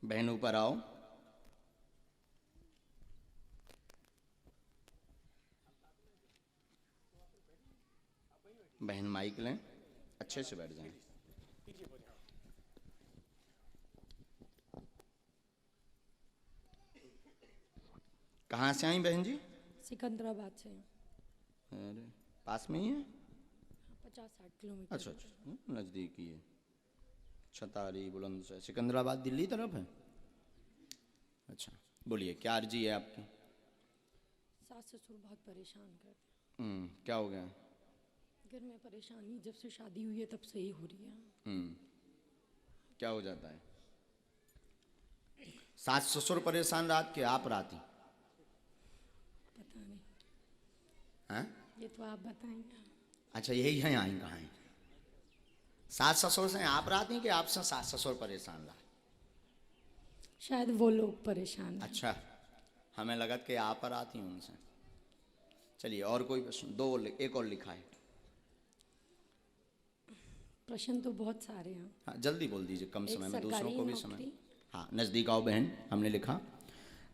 बहन ऊपर आओ। बहन माइक लें, अच्छे से बैठ जाएं। कहाँ से आई बहन जी? सिकंदराबाद से। अरे पास में ही है? 50-60 किलोमीटर। अच्छा अच्छा, नज़दीक ही है। छतारी बुलंदशहर सिकंदराबाद दिल्ली तरफ है। अच्छा, बोलिए क्या अर्जी है आपकी? सास ससुर बहुत परेशान करते हैं। क्या हो गया? घर में परेशानी जब से शादी हुई है तब से ही हो रही है। क्या हो जाता है? सास ससुर परेशान रात के, आप राती? पता नहीं, हैं? ये तो आप बताएंगे। अच्छा, यही है आई कहाँ है? सास ससुर से आप राती कि आपसे सास ससुर परेशान रहा? शायद वो लोग परेशान हैं। अच्छा, हमें लगा कि आप पर आती हूँ उनसे। चलिए, और कोई प्रश्न? एक और लिखा है। प्रश्न तो बहुत सारे हैं। हाँ, जल्दी बोल दीजिए, कम समय में दूसरों को भी समय। नौकरी। हाँ, नज़दीक आओ बहन। हमने लिखा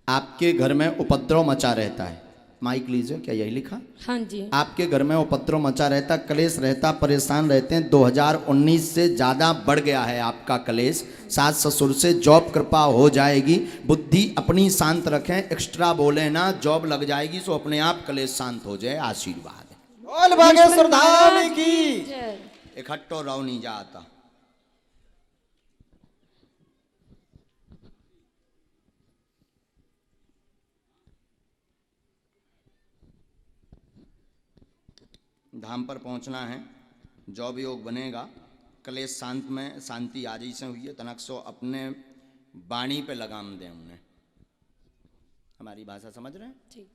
आपके घर में उपद्रव मचा रहता है। माइक लीजिए। क्या यही लिखा? हाँ जी। आपके घर में उपद्रव मचा रहता, कलेश रहता, परेशान रहते हैं। 2019 से ज़्यादा बढ़ गया है आपका कलेश। सास ससुर से जॉब कृपा हो जाएगी। बुद्धि अपनी शांत रखें, एक्स्ट्रा बोले ना, जॉब लग जाएगी सो अपने आप कलेश शांत हो जाए। आशीर्वाद है। बोल बागेश्वर धाम की। जय। इकट्ठो रहो नहीं जाता। धाम पर पहुंचना है, जॉब योग बनेगा, कलेश शांत में शांति आजी से हुई है। तनक सो अपने वाणी पे लगाम दें उन्हें। हमारी भाषा समझ रहे हैं? ठीक।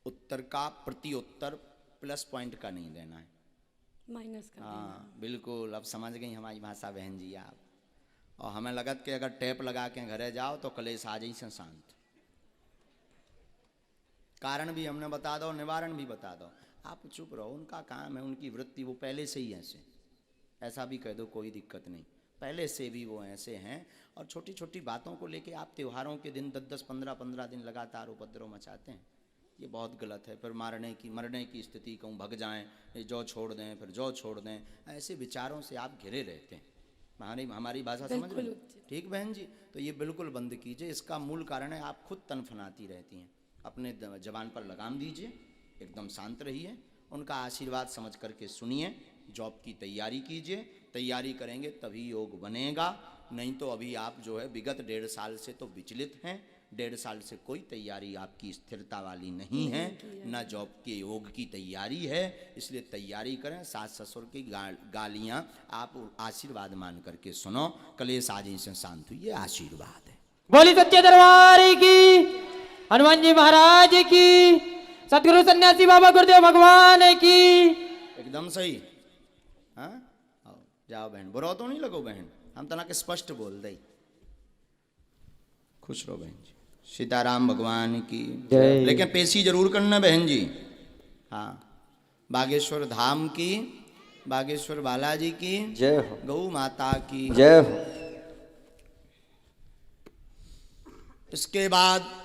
उत्तर का प्रति उत्तर प्लस पॉइंट का नहीं देना है, माइनस का। हाँ बिल्कुल। अब समझ गई हमारी भाषा बहन जी आप। और हमें लगत कि अगर टेप लगा के घरे जाओ तो कलेश आ जाई से शांत। कारण भी हमने बता दो, निवारण भी बता दो। आप चुप रहो, उनका काम है, उनकी वृत्ति, वो पहले से ही ऐसे। ऐसा भी कह दो, कोई दिक्कत नहीं, पहले से भी वो ऐसे हैं। और छोटी छोटी बातों को लेके आप त्योहारों के दिन 10-10, 15-15 दिन लगातार उपद्रव मचाते हैं। ये बहुत गलत है। फिर मरने की स्थिति, कहूँ भग जाएं, ये जौ छोड़ दें, फिर जौ छोड़ दें, ऐसे विचारों से आप घिरे रहते हैं। हमारी भाषा समझ रहे हैं? ठीक बहन जी, तो ये बिल्कुल बंद कीजिए। इसका मूल कारण है आप खुद तनफनाती रहती हैं। अपने जबान पर लगाम दीजिए, एकदम शांत रहिए, उनका आशीर्वाद समझ करके सुनिए। जॉब की तैयारी कीजिए, तैयारी करेंगे तभी योग बनेगा। नहीं तो अभी आप जो है विगत 1.5 साल से तो विचलित हैं। 1.5 साल से कोई तैयारी आपकी स्थिरता वाली नहीं है, ना जॉब के योग की तैयारी है। इसलिए तैयारी करें। सास ससुर की गालियाँ आप आशीर्वाद मान करके सुनो। कलेश आज से शांत हुई, ये आशीर्वाद है। बोली सच्चे दरबार की, हनुमान जी महाराज की, सतगुरु सन्यासी बाबा गुरुदेव भगवान की। एकदम सही। हाँ, आओ जाओ बहन। बुरा तो नहीं लगो बहन, हम तना के स्पष्ट बोल दे। खुश रहो बहन जी। सीताराम भगवान की जय। लेकिन पेशी जरूर करना बहन जी। हाँ, बागेश्वर धाम की, बागेश्वर बालाजी की जय हो, गौ माता की जय हो। इसके बाद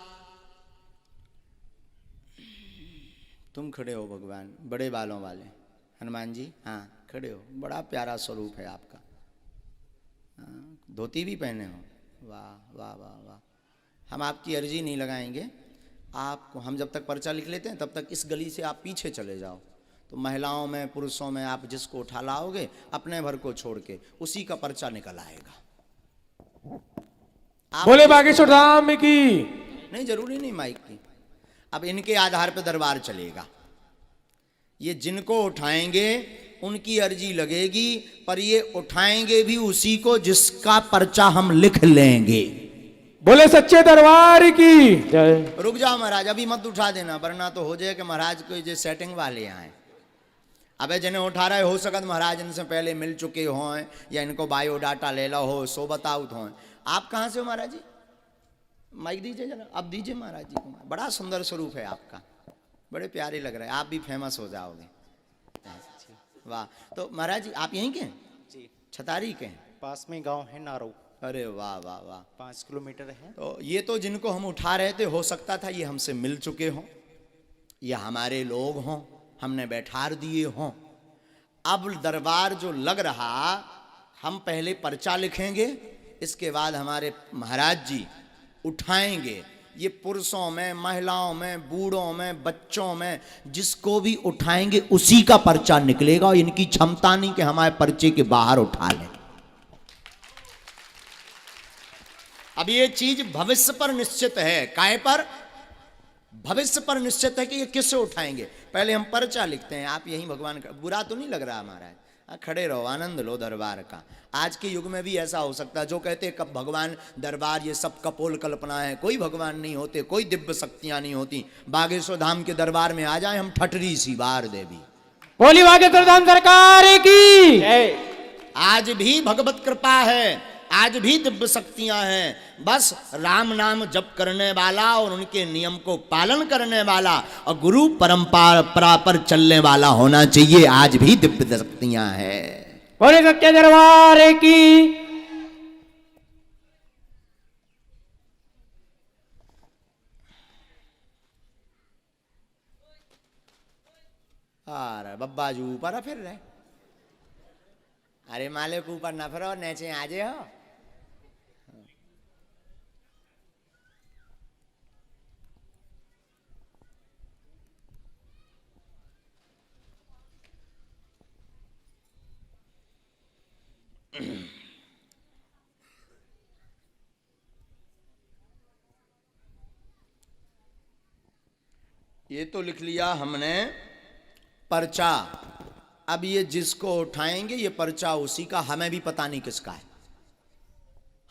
तुम खड़े हो भगवान, बड़े बालों वाले हनुमान जी। हाँ खड़े हो, बड़ा प्यारा स्वरूप है आपका। हाँ, धोती भी पहने हो, वाह वाह वाह वाह। हम आपकी अर्जी नहीं लगाएंगे आपको। हम जब तक पर्चा लिख लेते हैं तब तक इस गली से आप पीछे चले जाओ, तो महिलाओं में पुरुषों में आप जिसको उठा लाओगे अपने भर को छोड़ के उसी का पर्चा निकल आएगा। बोले बागेश्वर धाम की। नहीं, जरूरी नहीं माइक की। अब इनके आधार पर दरबार चलेगा। ये जिनको उठाएंगे उनकी अर्जी लगेगी, पर ये उठाएंगे भी उसी को जिसका पर्चा हम लिख लेंगे। बोले सच्चे दरबार की जय। रुक जाओ महाराज, अभी मत उठा देना, वरना तो हो जाए कि महाराज कोई जो सेटिंग वाले आए। अबे जिन्हें उठा रहे हो सकत महाराज इनसे पहले मिल चुके हों या इनको बायोडाटा ले लो हो, सो बताओ हो। आप कहाँ से हो महाराज जी? माइक दीजिए जरा, अब दीजिए महाराज जी को। बड़ा सुंदर स्वरूप है आपका, बड़े प्यारे लग रहे हैं। आप भी फेमस हो जाओगे। वाह। तो महाराज जी आप यहीं के हैं? जी, छतारी के हैं? पास में गांव है नारो, अरे वाह वाह वाह। 5 किलोमीटर है। तो ये तो जिनको हम उठा रहे थे, हो सकता था ये हमसे मिल चुके हों, ये हमारे लोग हों, हमने बैठार दिए हों। अब दरबार जो लग रहा, हम पहले पर्चा लिखेंगे, इसके बाद हमारे महाराज जी उठाएंगे। ये पुरुषों में, महिलाओं में, बूढ़ों में, बच्चों में, जिसको भी उठाएंगे उसी का पर्चा निकलेगा। और इनकी क्षमता नहीं कि हमारे पर्चे के बाहर उठा लें। अब ये चीज भविष्य पर निश्चित है। काय पर? भविष्य पर निश्चित है कि ये किससे उठाएंगे। पहले हम पर्चा लिखते हैं। आप यही भगवान का, बुरा तो नहीं लग रहा महाराज? खड़े रहो, आनंद लो दरबार का। आज के युग में भी ऐसा हो सकता है, जो कहते हैं कब भगवान दरबार, ये सब कपोल कल्पना है, कोई भगवान नहीं होते, कोई दिव्य शक्तियां नहीं होती। बागेश्वर धाम के दरबार में आ जाए हम, ठटरी सी बार देवी। बोली बागेश्वर धाम सरकार की। आज भी भगवत कृपा है, आज भी दिव्य शक्तियां हैं। बस राम नाम जप करने वाला और उनके नियम को पालन करने वाला और गुरु परंपरा पर चलने वाला होना चाहिए। आज भी दिव्य शक्तियां हैं। बोले सत्य दरबार की। अरे बब्बा जी ऊपर फिर रहे। अरे मालिक ऊपर ना फिरो, नीचे आ जाओ। ये तो लिख लिया हमने पर्चा। अब ये जिसको उठाएंगे ये पर्चा उसी का, हमें भी पता नहीं किसका है,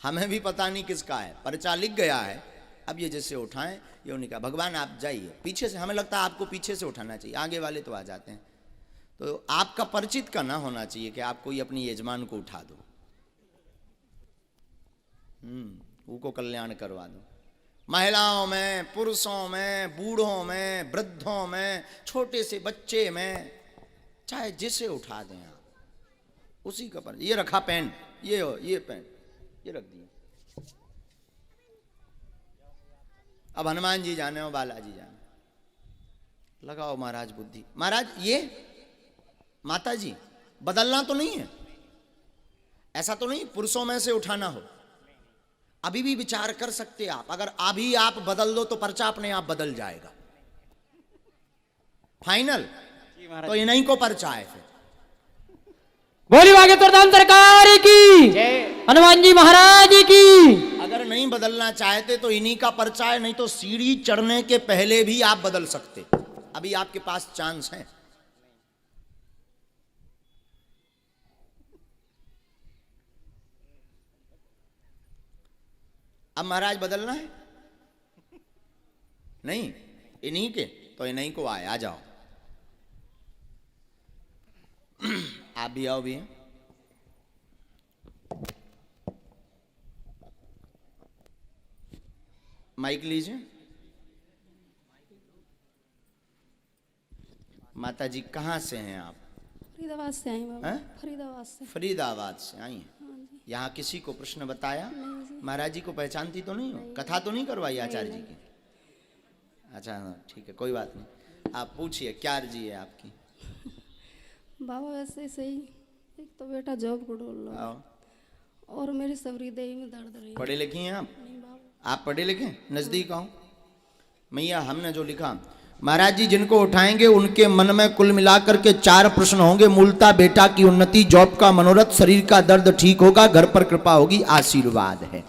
हमें भी पता नहीं किसका है। पर्चा लिख गया है। अब ये जिससे उठाएं, ये उन्हीं का। भगवान आप जाइए पीछे से, हमें लगता है आपको पीछे से उठाना चाहिए, आगे वाले तो आ जाते हैं। तो आपका परिचित का ना होना चाहिए कि आप कोई अपनी यजमान को उठा दो, उनको कल्याण करवा दो। महिलाओं में, पुरुषों में, बूढ़ों में, वृद्धों में, छोटे से बच्चे में, चाहे जिसे उठा दें आप, उसी का पर। ये रखा पेन, ये पेन ये रख दिया। अब हनुमान जी जाने और बालाजी जाने। लगाओ महाराज बुद्धि। महाराज ये माता जी बदलना तो नहीं है, ऐसा तो नहीं पुरुषों में से उठाना हो। अभी भी विचार कर सकते आप, अगर अभी आप बदल दो तो पर्चा अपने आप बदल जाएगा। फाइनल तो इन्हीं को पर्चा है फिर। बोली बागेश्वर धाम सरकार की। हनुमान जी महाराज की। अगर नहीं बदलना चाहते तो इन्हीं का पर्चा है, नहीं तो सीढ़ी चढ़ने के पहले भी आप बदल सकते। अभी आपके पास चांस है। अब महाराज बदलना है नहीं, इन्हीं के तो इन्हीं को आए। आ जाओ, आप भी आओ भी। माइक लीजिए। माता जी कहाँ से हैं आप? फरीदाबाद से आई बाबा। हैं? फरीदाबाद से। फरीदाबाद से आई हैं। यहाँ किसी को प्रश्न बताया? महाराज जी को पहचानती तो नहीं हो? कथा तो नहीं करवाई आचार्य जी की? अच्छा हाँ ठीक है, कोई बात नहीं। आप पूछिए, क्या अर्जी है आपकी? बाबा वैसे सही, एक तो बेटा जॉब को ढूंढ लो आओ। और मेरी सबरी देही में दर्द रही। पढ़े लिखे हैं आप? नहीं बाबा। आप पढ़े लिखे? नजदीक आओ। मैया हमने जो लिखा, महाराज जी जिनको उठाएंगे उनके मन में कुल मिलाकर के 4 प्रश्न होंगे। मूलता बेटा की उन्नति, जॉब का मनोरथ, शरीर का दर्द ठीक होगा, घर पर कृपा होगी, आशीर्वाद है।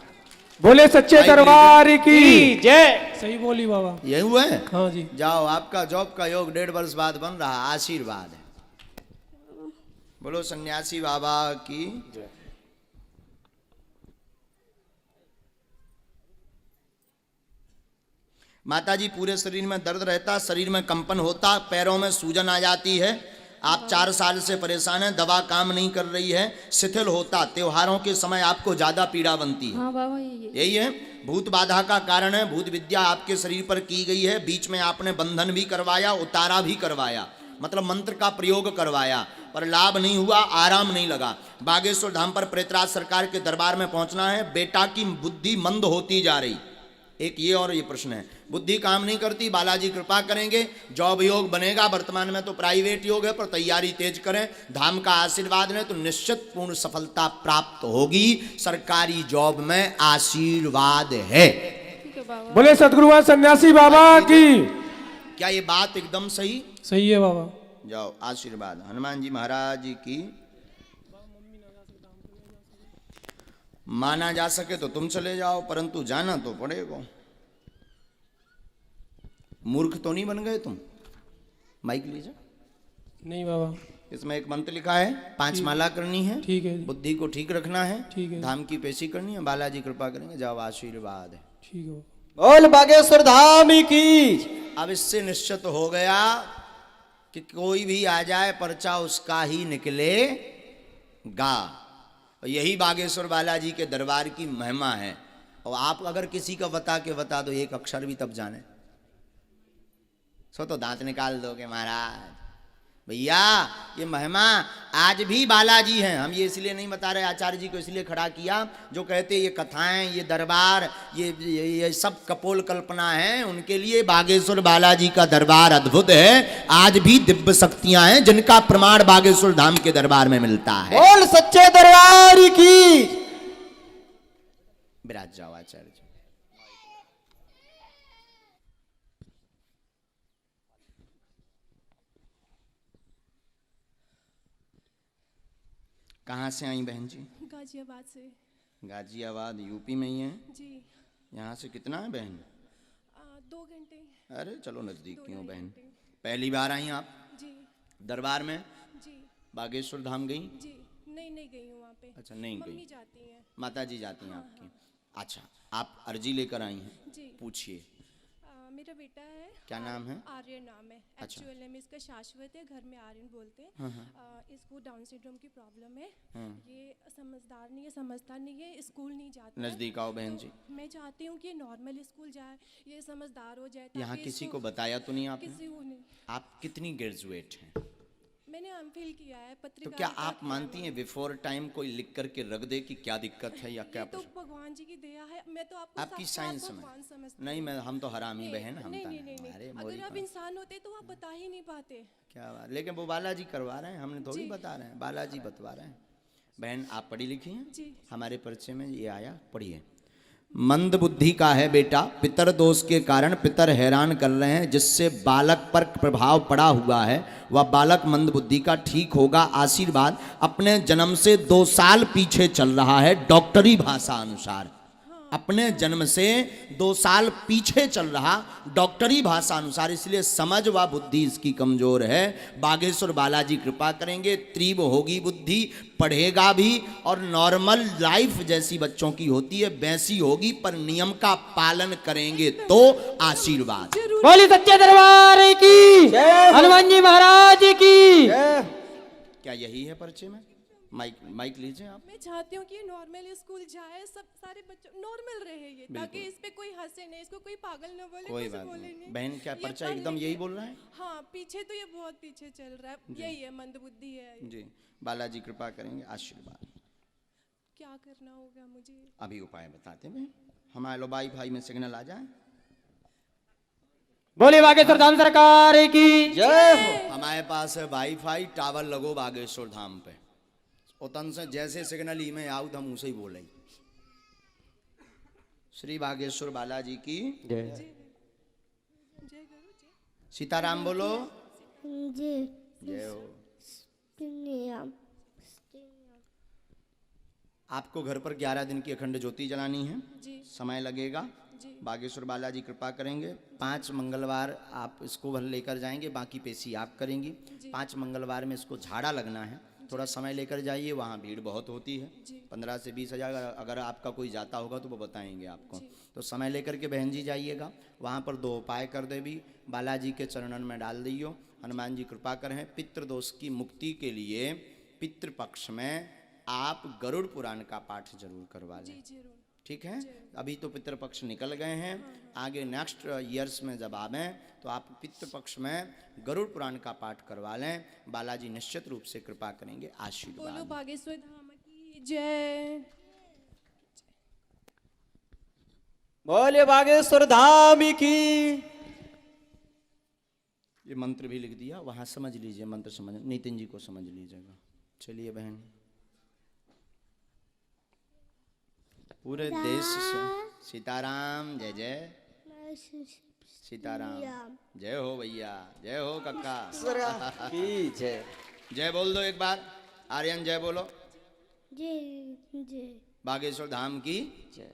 बोले सच्चे दरबार की जय। सही बोली बाबा। यही हुआ है? हाँ जी। जाओ, आपका जॉब का योग 1.5 वर्ष बाद बन रहा, आशीर्वाद है। बोलो सन्यासी बाबा की। माता जी पूरे शरीर में दर्द रहता, शरीर में कंपन होता, पैरों में सूजन आ जाती है। आप 4 साल से परेशान हैं, दवा काम नहीं कर रही है, शिथिल होता, त्योहारों के समय आपको ज्यादा पीड़ा बनती है। हाँ बाबा ये यही है, भूत बाधा का कारण है। भूत विद्या आपके शरीर पर की गई है। बीच में आपने बंधन भी करवाया, उतारा भी करवाया, मतलब मंत्र का प्रयोग करवाया। पर लाभ नहीं हुआ, आराम नहीं लगा। बागेश्वर धाम पर प्रेतराज सरकार के दरबार में पहुंचना है। बेटा की बुद्धि मंद होती जा रही, एक ये और ये प्रश्न है, बुद्धि काम नहीं करती, बालाजी कृपा करेंगे, जॉब योग बनेगा। वर्तमान में तो प्राइवेट योग है, पर तैयारी तेज करें, धाम का आशीर्वाद लें तो निश्चित पूर्ण सफलता प्राप्त होगी। सरकारी जॉब में आशीर्वाद है। ठीक है बाबा। बोले सतगुरुवान सन्यासी बाबा की। क्या ये बात एकदम सही? सही है बाबा। जाओ, आशीर्वाद हनुमान जी महाराज जी की। माना जा सके तो तुम चले जाओ, परंतु जाना तो पड़ेगा। मूर्ख तो नहीं बन गए तुम? माइक लीजिए। नहीं बाबा। इसमें एक मंत्र लिखा है, 5 माला करनी है, ठीक है। बुद्धि को ठीक रखना है, ठीक है। धाम की पेशी करनी है, बालाजी कृपा करेंगे। जाओ, आशीर्वाद है। ठीक है। बोल बागेश्वर धाम की। अब इससे निश्चित हो गया कि कोई भी आ जाए पर्चा उसका ही निकलेगा। यही बागेश्वर बालाजी के दरबार की महिमा है। और आप अगर किसी का बता दो एक अक्षर भी, तब जाने सो तो दांत निकाल दोगे महाराज। भैया ये महिमा आज भी बालाजी हैं। हम ये इसलिए नहीं बता रहे, आचार्य जी को इसलिए खड़ा किया, जो कहते ये कथाएं, ये दरबार, ये सब कपोल कल्पना है, उनके लिए बागेश्वर बालाजी का दरबार अद्भुत है। आज भी दिव्य शक्तियां हैं जिनका प्रमाण बागेश्वर धाम के दरबार में मिलता है। बोल सच्चे दरबार की। विराज जाओ आचार्य जी। कहाँ से आई बहन जी? गाजियाबाद से। गाजियाबाद यूपी में ही है? जी। यहाँ से कितना है बहन? 2 घंटे। अरे चलो नजदीक की हो बहन। पहली बार आई आप जी। दरबार में? जी। बागेश्वर धाम गई? जी नहीं गई हूँ वहाँ पे। अच्छा, नहीं मम्मी गई। जाती हैं। माता जी जाती हैं आपकी। अच्छा, आप अर्जी लेकर आई हैं? जी। पूछिए। मेरा बेटा है। क्या नाम है? आर्यन नाम है। अच्छा। एक्चुअल नेम इसका शाश्वत है, घर में आर्यन बोलते हैं। इसको डाउन सिंड्रोम की प्रॉब्लम है। ये समझदार नहीं है, समझता नहीं है, स्कूल नहीं जाता है। नजदीक आओ बहन जी। मैं चाहती हूँ कि नॉर्मल स्कूल जाए, ये समझदार हो जाए। यहाँ ताकि किसी इसको- को बताया तो नहीं आपने? किसी को नहीं। आप कितनी ग्रेजुएट हैं? मैंने एमफिल किया है तो पत्रिका। क्या आप मानती हैं बिफोर टाइम कोई लिख करके रख दे कि क्या दिक्कत है या क्या तो प्रश्न? भगवान जी की दया है। मैं तो आपको आपकी साक्षात साइंस में भगवान समझती नहीं, मैं हम तो हरामी हूँ। बहन, हम नहीं तो नहीं नहीं अरे नहीं। मोरी अगर आप पर। इंसान होते तो आप बता ही नहीं पाते। क्या बात, लेकिन वो बालाजी करवा रहे हैं, हमने थोड़ी बता रहे हैं, बालाजी बतवा रहे हैं। बहन आप पढ़ी लिखी हैं? जी। हमारे परिचय में ये आया, पढ़िए। मंद बुद्धि का है बेटा, पितर दोष के कारण पितर हैरान कर रहे हैं, जिससे बालक पर प्रभाव पड़ा हुआ है। वह बालक मंद बुद्धि का ठीक होगा, आशीर्वाद। अपने जन्म से 2 साल पीछे चल रहा है डॉक्टरी भाषा अनुसार। अपने जन्म से 2 साल पीछे चल रहा डॉक्टरी भाषा अनुसार, इसलिए समझ व बुद्धि इसकी कमजोर है। बागेश्वर बालाजी कृपा करेंगे, तीव्र होगी बुद्धि, पढ़ेगा भी और नॉर्मल लाइफ जैसी बच्चों की होती है वैसी होगी, पर नियम का पालन करेंगे तो आशीर्वाद। बोली सच्चे दरबार की। हनुमान जी महाराज की। क्या यही है परिचय में? माइक लीजिए आप। मैं चाहती हूँ कि नॉर्मल स्कूल जाए, सब सारे बच्चे नॉर्मल रहे ये, ताकि इस पे कोई हंसे नहीं, इसको कोई पागल न बोले, कोई कुछ बात बोले नहीं नहीं। बहन, क्या ये पर्चा पढ़ एकदम लिख यही के- बोल रहा है? हाँ, पीछे तो ये बहुत पीछे चल रहा है। यही है, मंदबुद्धि है। जी, बालाजी कृपा करेंगे, आशीर्वाद। क्या करना होगा मुझे? अभी उपाय बताते हैं। हमारे लो वाईफाई में सिग्नल आ जाए। बोले बागेश्वर धाम सरकार की जय हो। हमारे पास है वाईफाई टावर लगो बागेश्वर धाम पे, उतन से जैसे सिग्नल ही में आऊ हम उसे ही बोले। श्री बागेश्वर बालाजी की जय। जय गुरु जय। सीताराम बोलो। जी जय हो। नियम आपको घर पर 11 दिन की अखंड ज्योति जलानी है। जी। समय लगेगा। जी। बागेश्वर बालाजी कृपा करेंगे। 5 मंगलवार आप इसको लेकर जाएंगे, बाकी पेशी आप करेंगी। 5 मंगलवार में इसको झाड़ा लगना है, थोड़ा समय लेकर जाइए, वहाँ भीड़ बहुत होती है। 15 से 20 हज़ार, अगर आपका कोई जाता होगा तो वो बताएंगे आपको। तो समय लेकर के बहन जी जाइएगा। वहाँ पर 2 उपाय कर दे भी, बालाजी के चरणन में डाल दियो, हनुमान जी कृपा करें। पितृदोष की मुक्ति के लिए पितृपक्ष में आप गरुड़ पुराण का पाठ जरूर करवा लें। जी जरूर। ठीक है। अभी तो पितृपक्ष निकल गए हैं, आगे नेक्स्ट ईयर्स में जब आवें तो आप पितृपक्ष में गरुड़ पुराण का पाठ करवा लें, बालाजी निश्चित रूप से कृपा करेंगे। बोलो आशीर्वाद। बागेश्वर धाम की जय। बोले बागेश्वर धाम की। ये मंत्र भी लिख दिया, वहां समझ लीजिए, मंत्र समझ, नितिन जी को समझ लीजिएगा। चलिए बहन, पूरे देश से सीताराम, जय जय सीताराम, जय हो भैया, जय हो कक्का की जय। जय बोल दो एक बार, आर्यन जय बोलो। जय जय बागेश्वर धाम की जय।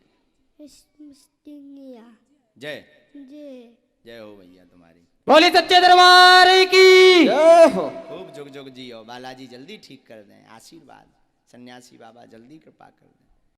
जय। जय जय हो भैया तुम्हारी। बोले सच्चे दरबार की। जय हो। खूब जुग जुग जियो, बालाजी जल्दी ठीक कर दें। आशीर्वाद, सन्यासी बाबा जल्दी कृपा कर दें।